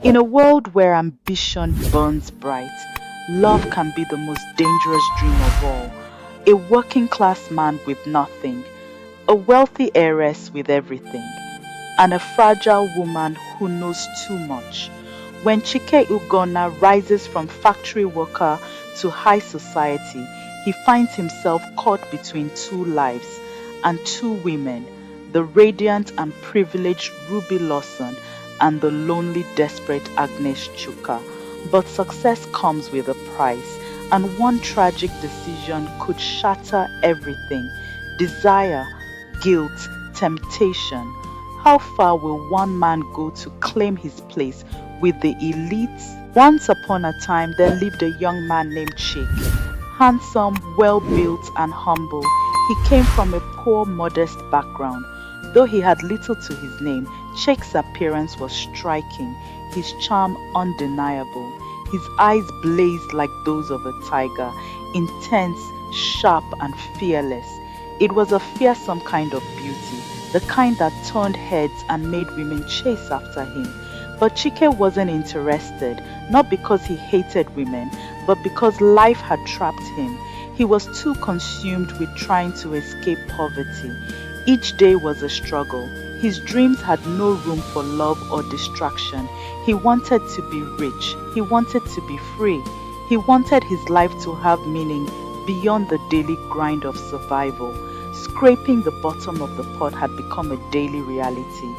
In a world where ambition burns bright, love can be the most dangerous dream of all. A working class man with nothing, a wealthy heiress with everything, and a fragile woman who knows too much. When Chike Ugonna rises from factory worker to high society, he finds himself caught between two lives and two women, the radiant and privileged Ruby Lawson and the lonely, desperate Agnes Chuka. But success comes with a price, and one tragic decision could shatter everything: desire, guilt, temptation. How far will one man go to claim his place with the elites? Once upon a time, there lived a young man named Chike. Handsome, well built, and humble, he came from a poor, modest background. Though he had little to his name, Chike's appearance was striking, his charm undeniable. His eyes blazed like those of a tiger, intense, sharp, and fearless. It was a fearsome kind of beauty, the kind that turned heads and made women chase after him. But Chike wasn't interested, not because he hated women, but because life had trapped him. He was too consumed with trying to escape poverty. Each day was a struggle. His dreams had no room for love or distraction. He wanted to be rich. He wanted to be free. He wanted his life to have meaning beyond the daily grind of survival. Scraping the bottom of the pot had become a daily reality.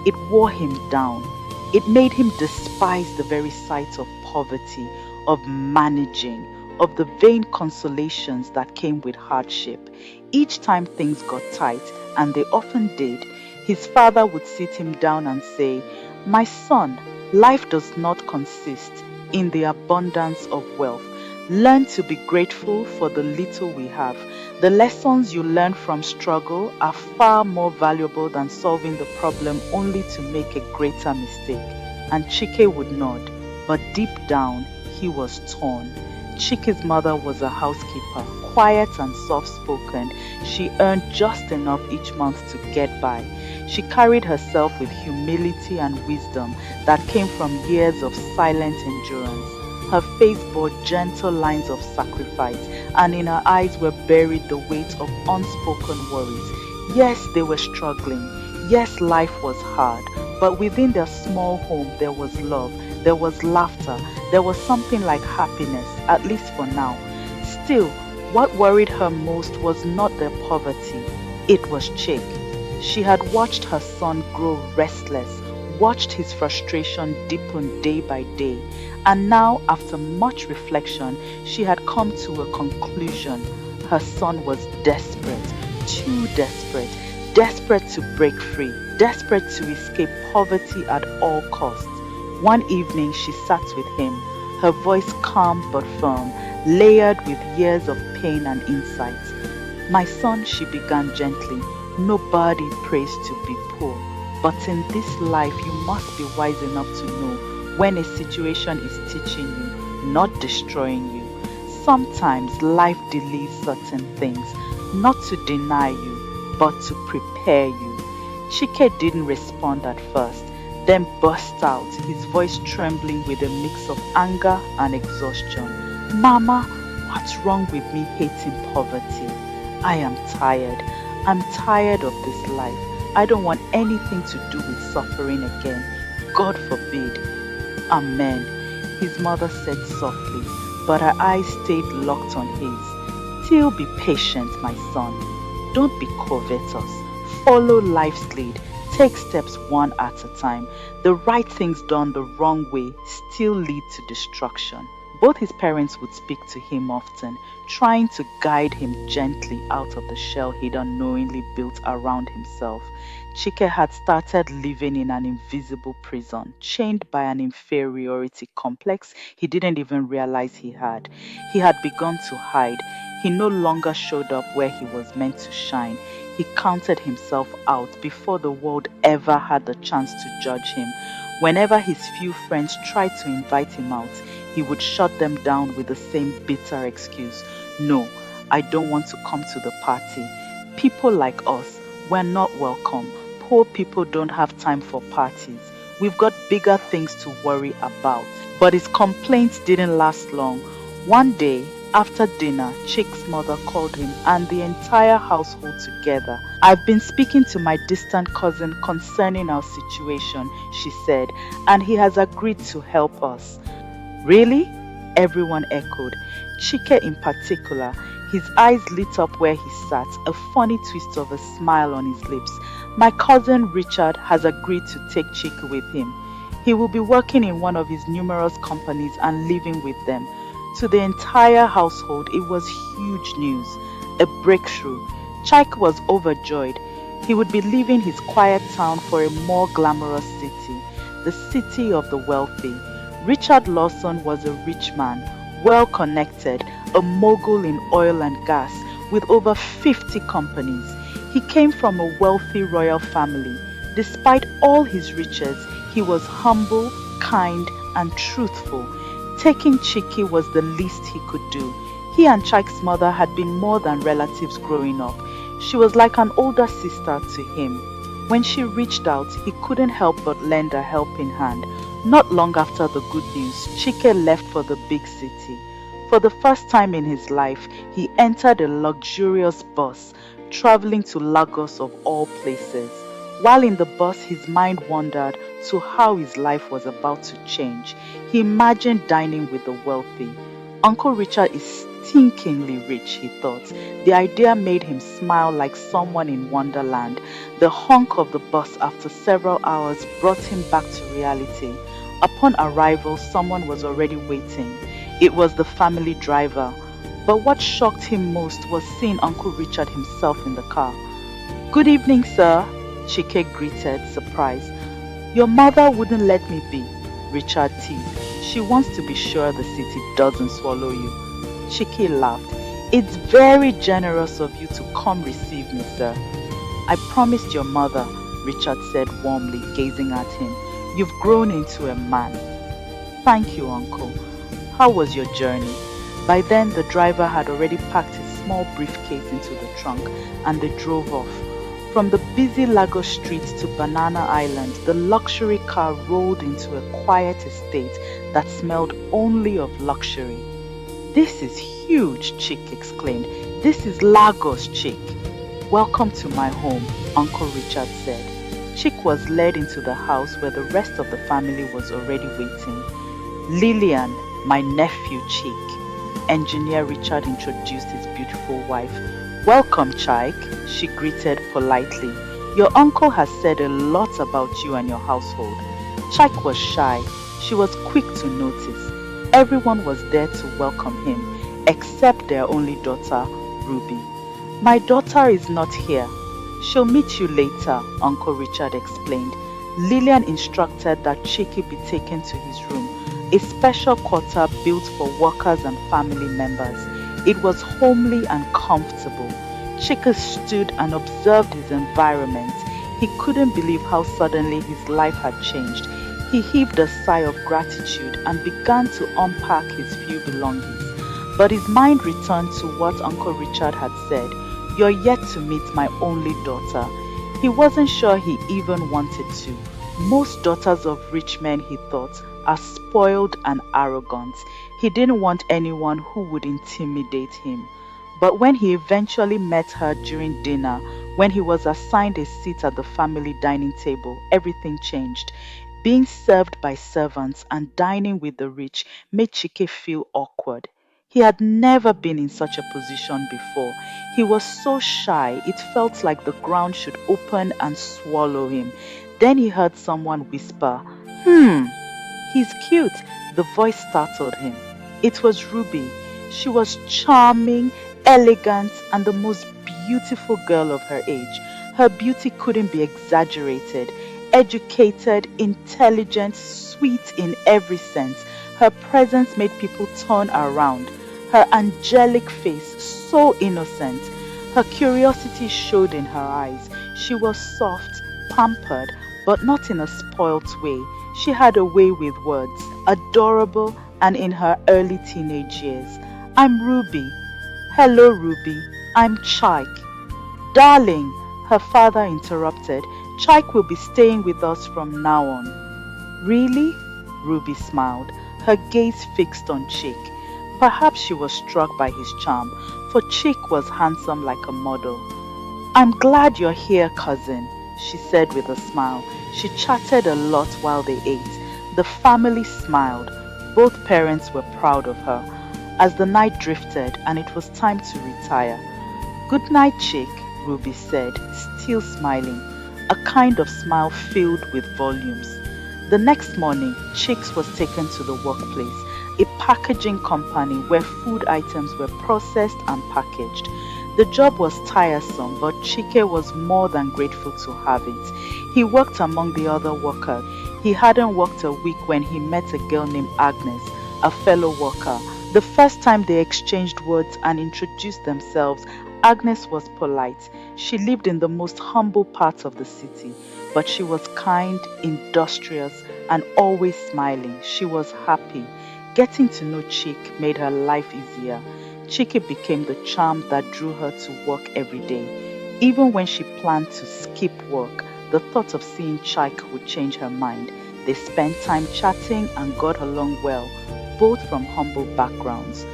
It wore him down. It made him despise the very sight of poverty, of managing, of the vain consolations that came with hardship. Each time things got tight, and they often did, his father would sit him down and say, "My son, life does not consist in the abundance of wealth. Learn to be grateful for the little we have. The lessons you learn from struggle are far more valuable than solving the problem only to make a greater mistake." And Chike would nod, but deep down he was torn. Chike's mother was a housekeeper, quiet and soft spoken. She earned just enough each month to get by. She carried herself with humility and wisdom that came from years of silent endurance. Her face bore gentle lines of sacrifice, and in her eyes were buried the weight of unspoken worries. Yes, they were struggling. Yes, life was hard. But within their small home, there was love, there was laughter, there was something like happiness, at least for now. Still, what worried her most was not their poverty, it was Chike. She had watched her son grow restless, watched his frustration deepen day by day, and now, after much reflection, she had come to a conclusion. Her son was desperate, too desperate, desperate to break free, desperate to escape poverty at all costs. One evening she sat with him, her voice calm but firm, layered with years of pain and insight. "My son," she began gently, "nobody prays to be poor. But in this life you must be wise enough to know when a situation is teaching you, not destroying you. Sometimes life delays certain things, not to deny you, but to prepare you." Chike didn't respond at first, then burst out, his voice trembling with a mix of anger and exhaustion. "Mama, what's wrong with me hating poverty? I am tired. I'm tired of this life. I don't want anything to do with suffering again. God forbid." "Amen," his mother said softly, but her eyes stayed locked on his. "Still be patient, my son. Don't be covetous. Follow life's lead. Take steps one at a time. The right things done the wrong way still lead to destruction." Both his parents would speak to him often, trying to guide him gently out of the shell he'd unknowingly built around himself. Chike had started living in an invisible prison, chained by an inferiority complex he didn't even realize he had. He had begun to hide. He no longer showed up where he was meant to shine. He counted himself out before the world ever had the chance to judge him. Whenever his few friends tried to invite him out, he would shut them down with the same bitter excuse: "No, I don't want to come to the party. People like us, we're not welcome. Poor people don't have time for parties. We've got bigger things to worry about. But his complaints didn't last long. One day, after dinner, Chike's mother called him and the entire household together. I've been speaking to my distant cousin concerning our situation, she said, and he has agreed to help us. Really? Everyone echoed. Chike in particular. His eyes lit up where he sat, a funny twist of a smile on his lips. My cousin Richard has agreed to take Chike with him. He will be working in one of his numerous companies and living with them. To the entire household, it was huge news, a breakthrough. Chike was overjoyed. He would be leaving his quiet town for a more glamorous city, the city of the wealthy. Richard Lawson was a rich man, well connected, a mogul in oil and gas, with over 50 companies. He came from a wealthy royal family. Despite all his riches, he was humble, kind, and truthful. Taking Chike was the least he could do. He and Chike's mother had been more than relatives growing up. She was like an older sister to him. When she reached out, he couldn't help but lend a helping hand. Not long after the good news, Chike left for the big city. For the first time in his life, he entered a luxurious bus, traveling to Lagos of all places. While in the bus, his mind wandered to how his life was about to change. He imagined dining with the wealthy. Uncle Richard is stinkingly rich, he thought. The idea made him smile like someone in Wonderland. The honk of the bus after several hours brought him back to reality. Upon arrival, someone was already waiting. It was the family driver. But what shocked him most was seeing Uncle Richard himself in the car. "Good evening, sir," Chike greeted, surprised. "Your mother wouldn't let me be," Richard teased. "She wants to be sure the city doesn't swallow you." Chike laughed. "It's very generous of you to come receive me, sir." "I promised your mother," Richard said warmly, gazing at him. "You've grown into a man." "Thank you, uncle. How was your journey?" By then, the driver had already packed his small briefcase into the trunk and they drove off. From the busy Lagos streets to Banana Island, the luxury car rolled into a quiet estate that smelled only of luxury. "This is huge," Chike exclaimed. "This is Lagos, Chike." "Welcome to my home," Uncle Richard said. Chike was led into the house where the rest of the family was already waiting. "Lillian, my nephew Chike," Engineer Richard introduced his beautiful wife. "Welcome, Chike," she greeted politely. "Your uncle has said a lot about you and your household." Chike was shy. She was quick to notice. Everyone was there to welcome him, except their only daughter, Ruby. "My daughter is not here. She'll meet you later," Uncle Richard explained. Lillian instructed that Chike be taken to his room, a special quarter built for workers and family members. It was homely and comfortable. Chike stood and observed his environment. He couldn't believe how suddenly his life had changed. He heaved a sigh of gratitude and began to unpack his few belongings. But his mind returned to what Uncle Richard had said. "You're yet to meet my only daughter." He wasn't sure he even wanted to. Most daughters of rich men, he thought, are spoiled and arrogant. He didn't want anyone who would intimidate him. But when he eventually met her during dinner, when he was assigned a seat at the family dining table, everything changed. Being served by servants and dining with the rich made Chike feel awkward. He had never been in such a position before. He was so shy, it felt like the ground should open and swallow him. Then he heard someone whisper, "He's cute." The voice startled him. It was Ruby. She was charming, elegant, and the most beautiful girl of her age. Her beauty couldn't be exaggerated. Educated, intelligent, sweet in every sense. Her presence made people turn around. Her angelic face, so innocent. Her curiosity showed in her eyes. She was soft, pampered, but not in a spoilt way. She had a way with words, adorable and in her early teenage years. "I'm Ruby." "Hello, Ruby. I'm Chike." "Darling," her father interrupted, "Chike will be staying with us from now on." Really? Ruby smiled, her gaze fixed on Chike. Perhaps she was struck by his charm, for Chike was handsome like a model. I'm glad you're here, cousin, she said with a smile. She chatted a lot while they ate. The family smiled. Both parents were proud of her. As the night drifted and it was time to retire, good night, Chick, Ruby said, still smiling, a kind of smile filled with volumes. The next morning, Chicks was taken to the workplace, a packaging company where food items were processed and packaged. The job was tiresome, but Chike was more than grateful to have it. He worked among the other workers. He hadn't worked a week when he met a girl named Agnes, a fellow worker. The first time they exchanged words and introduced themselves, Agnes was polite. She lived in the most humble part of the city, but she was kind, industrious, and always smiling. She was happy. Getting to know Chick made her life easier. Chike became the charm that drew her to work every day. Even when she planned to skip work, the thought of seeing Chike would change her mind. They spent time chatting and got along well, both from humble backgrounds.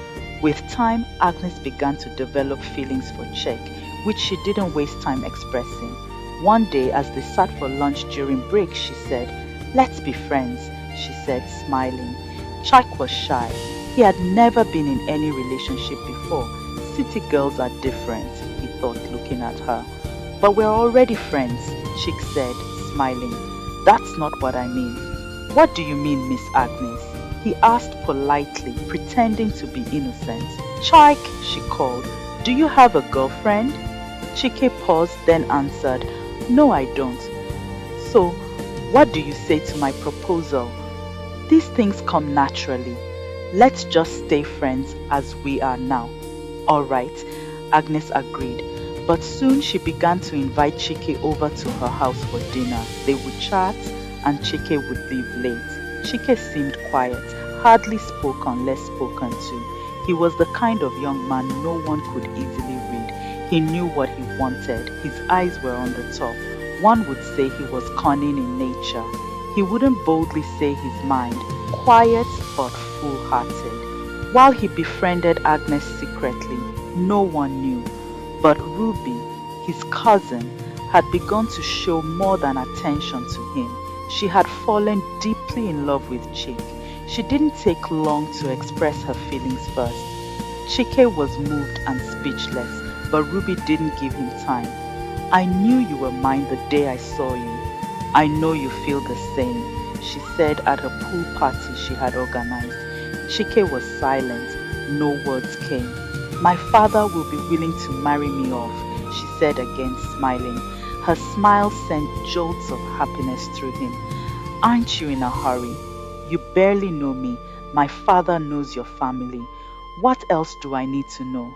With time, Agnes began to develop feelings for Chike, which she didn't waste time expressing. One day, as they sat for lunch during break, she said, "Let's be friends," she said, smiling. Chike was shy. He had never been in any relationship before. City girls are different, he thought, looking at her. "But we're already friends," Chick said, smiling. "That's not what I mean." "What do you mean, Miss Agnes?" he asked politely, pretending to be innocent. "Chike," she called, "do you have a girlfriend?" Chike paused, then answered, "No, I don't." "So, what do you say to my proposal?" "These things come naturally. Let's just stay friends as we are now." "All right," Agnes agreed. But soon she began to invite Chike over to her house for dinner. They would chat and Chike would leave late. Chike seemed quiet, hardly spoke unless spoken to. He was the kind of young man no one could easily read. He knew what he wanted. His eyes were on the top. One would say he was cunning in nature. He wouldn't boldly say his mind, quiet but full-hearted. While he befriended Agnes secretly, no one knew. But Ruby, his cousin, had begun to show more than attention to him. She had fallen deeply in love with Chike. She didn't take long to express her feelings first. Chike was moved and speechless, but Ruby didn't give him time. "I knew you were mine the day I saw you. I know you feel the same," she said at a pool party she had organized. Chike was silent. No words came. "My father will be willing to marry me off," she said again, smiling. Her smile sent jolts of happiness through him. "Aren't you in a hurry? You barely know me. My father knows your family. What else do I need to know?"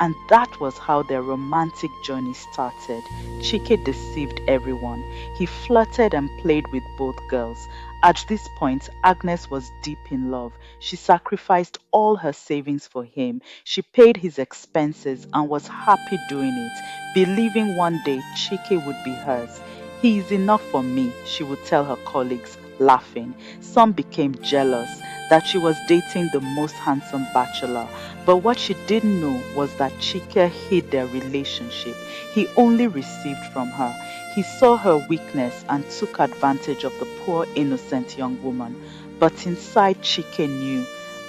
And that was how their romantic journey started. Chike deceived everyone. He flirted and played with both girls. At this point, Agnes was deep in love. She sacrificed all her savings for him. She paid his expenses and was happy doing it, believing one day Chike would be hers. "He is enough for me," she would tell her colleagues, laughing. Some became jealous that she was dating the most handsome bachelor. But what she didn't know was that Chike hid their relationship. He only received from her. He saw her weakness and took advantage of the poor innocent young woman. But inside Chike knew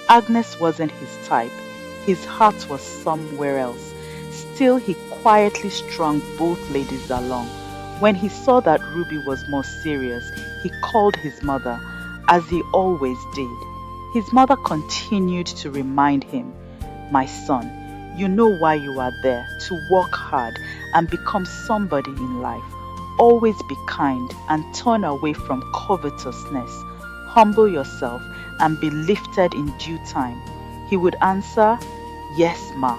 Agnes wasn't his type. His heart was somewhere else. Still, he quietly strung both ladies along. When he saw that Ruby was more serious, he called his mother, as he always did. His mother continued to remind him, "My son, you know why you are there, to work hard and become somebody in life. Always be kind and turn away from covetousness. Humble yourself and be lifted in due time." He would answer, "Yes, ma."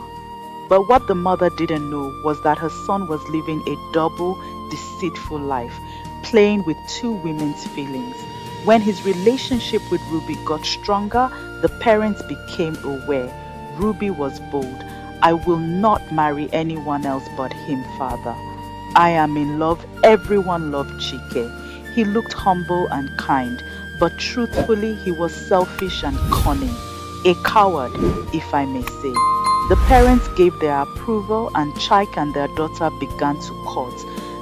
But what the mother didn't know was that her son was living a double, deceitful life, playing with two women's feelings. When his relationship with Ruby got stronger, the parents became aware. Ruby was bold. "I will not marry anyone else but him, father. I am in love." Everyone loved Chike. He looked humble and kind, but truthfully, he was selfish and cunning. A coward, if I may say. The parents gave their approval, and Chike and their daughter began to court.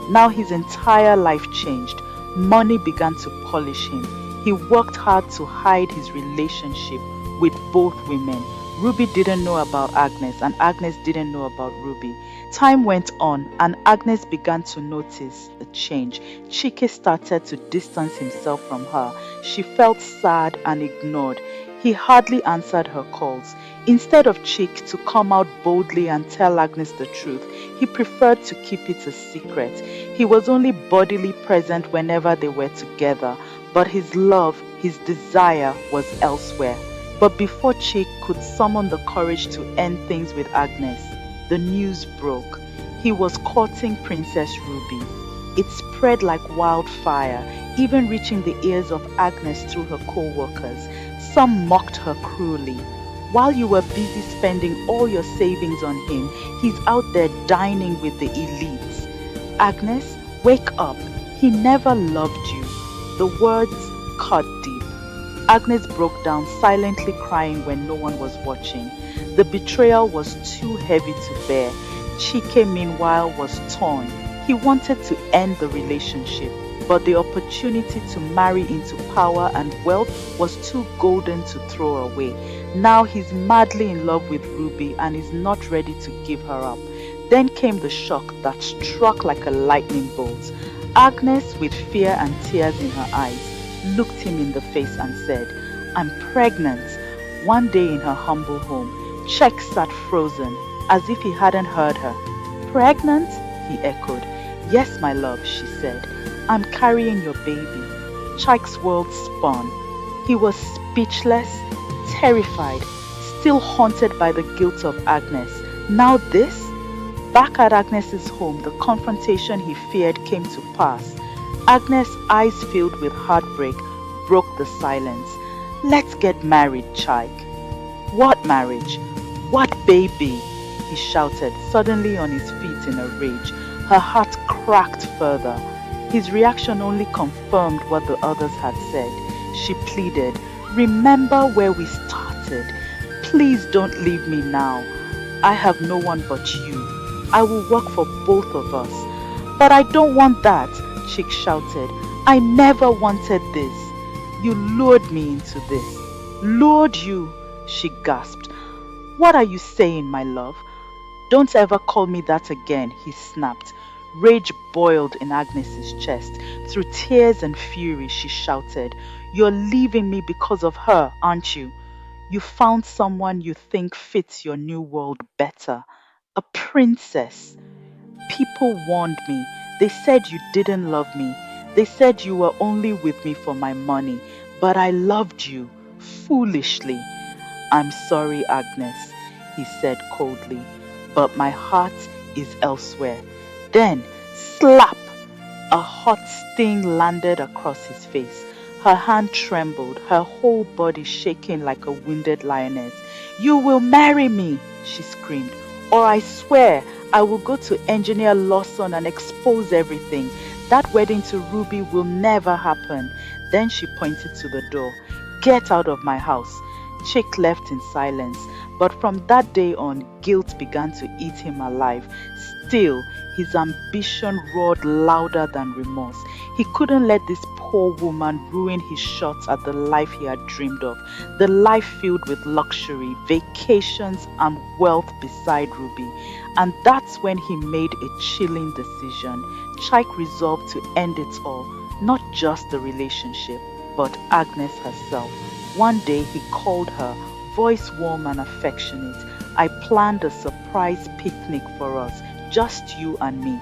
Now his entire life changed. Money began to polish him. He worked hard to hide his relationship with both women. Ruby didn't know about Agnes, and Agnes didn't know about Ruby. Time went on, and Agnes began to notice a change. Chike started to distance himself from her. She felt sad and ignored. He hardly answered her calls. Instead of Chike to come out boldly and tell Agnes the truth, he preferred to keep it a secret. He was only bodily present whenever they were together, but his love, his desire was elsewhere. But before Chike could summon the courage to end things with Agnes, the news broke. He was courting Princess Ruby. It spread like wildfire, even reaching the ears of Agnes through her co-workers. Some mocked her cruelly. While you were busy spending all your savings on him, he's out there dining with the elites. Agnes, wake up. He never loved you. The words cut deep. Agnes broke down, silently crying when no one was watching. The betrayal was too heavy to bear. Chike, meanwhile, was torn. He wanted to end the relationship, but the opportunity to marry into power and wealth was too golden to throw away. Now he's madly in love with Ruby and is not ready to give her up. Then came the shock that struck like a lightning bolt. Agnes, with fear and tears in her eyes, looked him in the face and said, "I'm pregnant." One day in her humble home, Chike sat frozen, as if he hadn't heard her. "Pregnant?" he echoed. "Yes, my love," she said. "I'm carrying your baby." Chike's world spun. He was speechless, terrified, still haunted by the guilt of Agnes. Now this? Back at Agnes's home, the confrontation he feared came to pass. Agnes, eyes filled with heartbreak, broke the silence. "Let's get married, Chike." "What marriage? What baby?" he shouted, suddenly on his feet in a rage. Her heart cracked further. His reaction only confirmed what the others had said. She pleaded, "Remember where we started. Please don't leave me now. I have no one but you. I will work for both of us." "But I don't want that," Chike shouted. "I never wanted this. You lured me into this." "Lured you?" she gasped. "What are you saying, my love?" "Don't ever call me that again," he snapped. Rage boiled in Agnes's chest. Through tears and fury, she shouted, "You're leaving me because of her, aren't you? You found someone you think fits your new world better. A princess. People warned me. They said you didn't love me. They said you were only with me for my money. But I loved you, foolishly." "I'm sorry, Agnes," he said coldly, "but my heart is elsewhere." Then, slap! A hot sting landed across his face. Her hand trembled, her whole body shaking like a wounded lioness. "You will marry me," she screamed, "or I swear I will go to Engineer Lawson and expose everything. That wedding to Ruby will never happen." Then she pointed to the door. "Get out of my house." Chike left in silence, but from that day on, guilt began to eat him alive. Still, his ambition roared louder than remorse. He couldn't let this poor woman ruin his shots at the life he had dreamed of, the life filled with luxury, vacations, and wealth beside Ruby. And that's when he made a chilling decision. Chike resolved to end it all, not just the relationship, but Agnes herself. One day he called her, voice warm and affectionate. "I planned a surprise picnic for us, just you and me."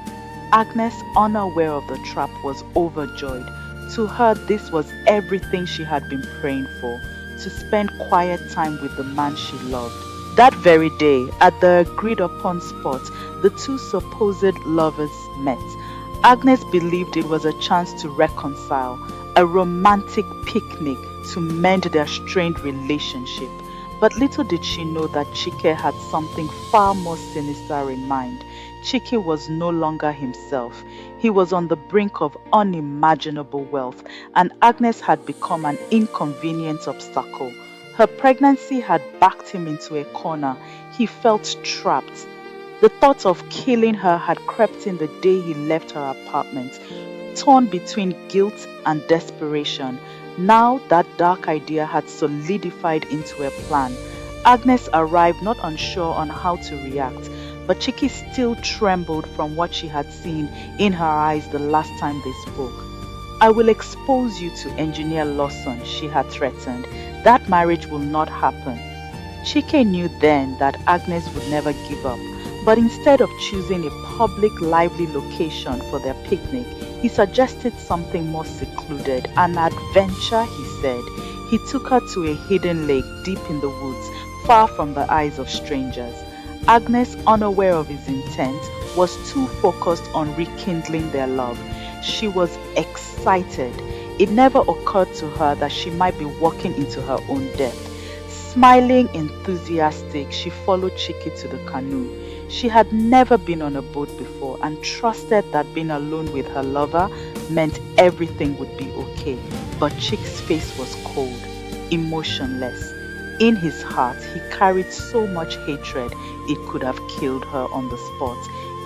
Agnes, unaware of the trap, was overjoyed. To her, this was everything she had been praying for, to spend quiet time with the man she loved. That very day, at the agreed upon spot, the two supposed lovers met. Agnes believed it was a chance to reconcile, a romantic picnic to mend their strained relationship. But little did she know that Chike had something far more sinister in mind. Chike was no longer himself. He was on the brink of unimaginable wealth, and Agnes had become an inconvenient obstacle. Her pregnancy had backed him into a corner. He felt trapped. The thought of killing her had crept in the day he left her apartment. Torn between guilt and desperation, now that dark idea had solidified into a plan. Agnes arrived not unsure on how to react, but Chiki still trembled from what she had seen in her eyes the last time they spoke. I will expose you to Engineer Lawson, she had threatened. That marriage will not happen. Chike knew then that Agnes would never give up, but instead of choosing a public, lively location for their picnic, he suggested something more secluded, an adventure, he said. He took her to a hidden lake deep in the woods, far from the eyes of strangers. Agnes, unaware of his intent, was too focused on rekindling their love. She was excited. It never occurred to her that she might be walking into her own death. Smiling, enthusiastic, she followed Chiki to the canoe. She had never been on a boat before and trusted that being alone with her lover meant everything would be okay. But Chick's face was cold, emotionless. In his heart, he carried so much hatred it could have killed her on the spot.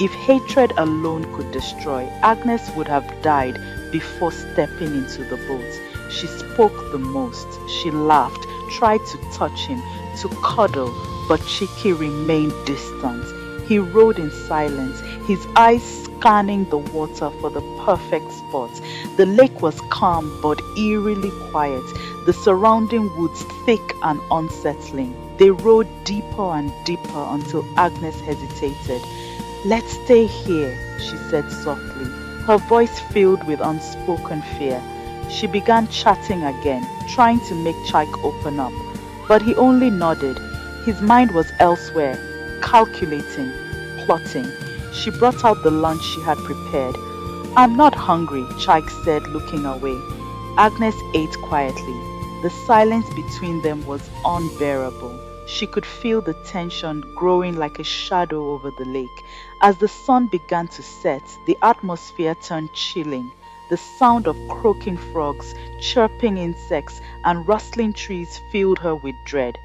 If hatred alone could destroy, Agnes would have died before stepping into the boat. She spoke the most. She laughed, tried to touch him, to cuddle, but Chiki remained distant. He rode in silence, his eyes scanning the water for the perfect spot. The lake was calm but eerily quiet, the surrounding woods thick and unsettling. They rode deeper and deeper until Agnes hesitated. Let's stay here, she said softly, her voice filled with unspoken fear. She began chatting again, trying to make Chike open up. But he only nodded. His mind was elsewhere, calculating, plotting. She brought out the lunch she had prepared. I'm not hungry, Chike said, looking away. Agnes ate quietly. The silence between them was unbearable. She could feel the tension growing like a shadow over the lake. As the sun began to set, the atmosphere turned chilling. The sound of croaking frogs, chirping insects, and rustling trees filled her with dread.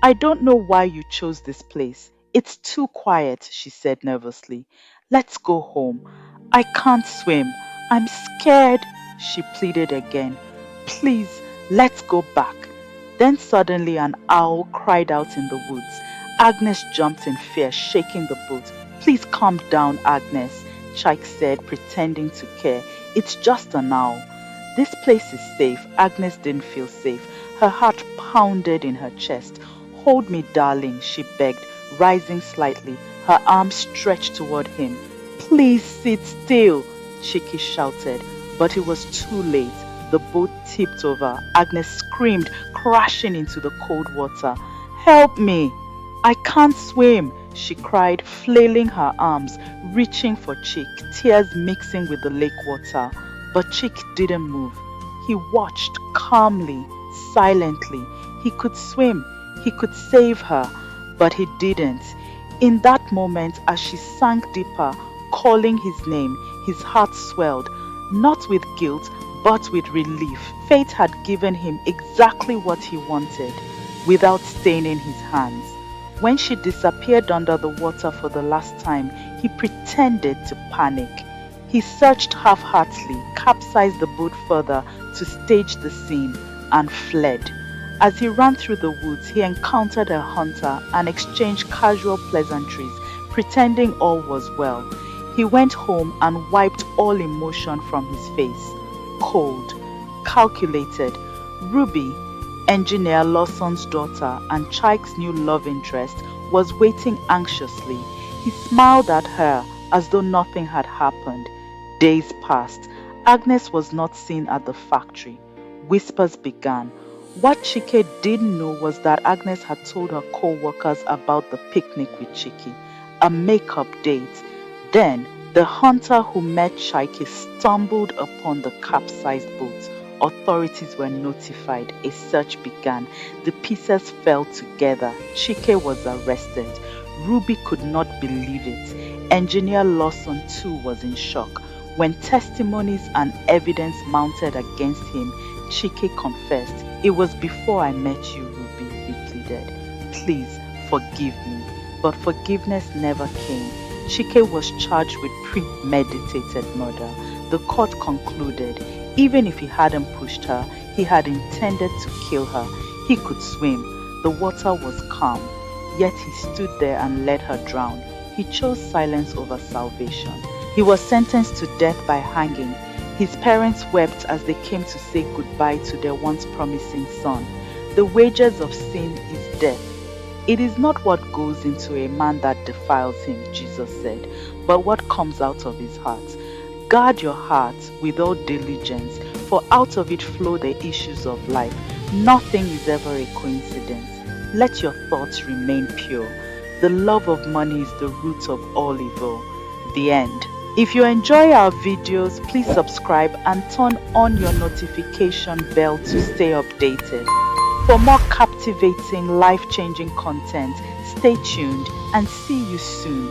I don't know why you chose this place. It's too quiet, she said nervously. Let's go home. I can't swim. I'm scared, she pleaded again. Please, let's go back. Then suddenly an owl cried out in the woods. Agnes jumped in fear, shaking the boat. Please calm down, Agnes, Chike said, pretending to care. It's just an owl. This place is safe. Agnes didn't feel safe. Her heart pounded in her chest. Hold me, darling, she begged, rising slightly, her arms stretched toward him. Please sit still, Chiki shouted, but it was too late. The boat tipped over. Agnes screamed, crashing into the cold water. Help me! I can't swim, she cried, flailing her arms, reaching for Chick, tears mixing with the lake water. But Chick didn't move. He watched calmly, silently. He could swim. He could save her, but he didn't. In that moment, as she sank deeper, calling his name, his heart swelled, not with guilt, but with relief. Fate had given him exactly what he wanted, without staining his hands. When she disappeared under the water for the last time, he pretended to panic. He searched half-heartedly, capsized the boat further to stage the scene, and fled. As he ran through the woods, he encountered a hunter and exchanged casual pleasantries, pretending all was well. He went home and wiped all emotion from his face. Cold, calculated. Ruby, Engineer Lawson's daughter and Chike's new love interest, was waiting anxiously. He smiled at her as though nothing had happened. Days passed. Agnes was not seen at the factory. Whispers began. What Chike didn't know was that Agnes had told her co-workers about the picnic with Chike, a make-up date. Then, the hunter who met Chike stumbled upon the capsized boat. authorities were notified. A search began. The pieces fell together. Chike was arrested. Ruby could not believe it. Engineer Lawson too was in shock. When testimonies and evidence mounted against him, Chike confessed, "It was before I met you, Ruby," he pleaded. "Please forgive me." But forgiveness never came. Chike was charged with premeditated murder. The court concluded, even if he hadn't pushed her, he had intended to kill her. He could swim. The water was calm. Yet he stood there and let her drown. He chose silence over salvation. He was sentenced to death by hanging. His parents wept as they came to say goodbye to their once promising son. The wages of sin is death. It is not what goes into a man that defiles him, Jesus said, but what comes out of his heart. Guard your heart with all diligence, for out of it flow the issues of life. Nothing is ever a coincidence. Let your thoughts remain pure. The love of money is the root of all evil. The end. If you enjoy our videos, please subscribe and turn on your notification bell to stay updated. For more captivating, life-changing content, stay tuned and see you soon.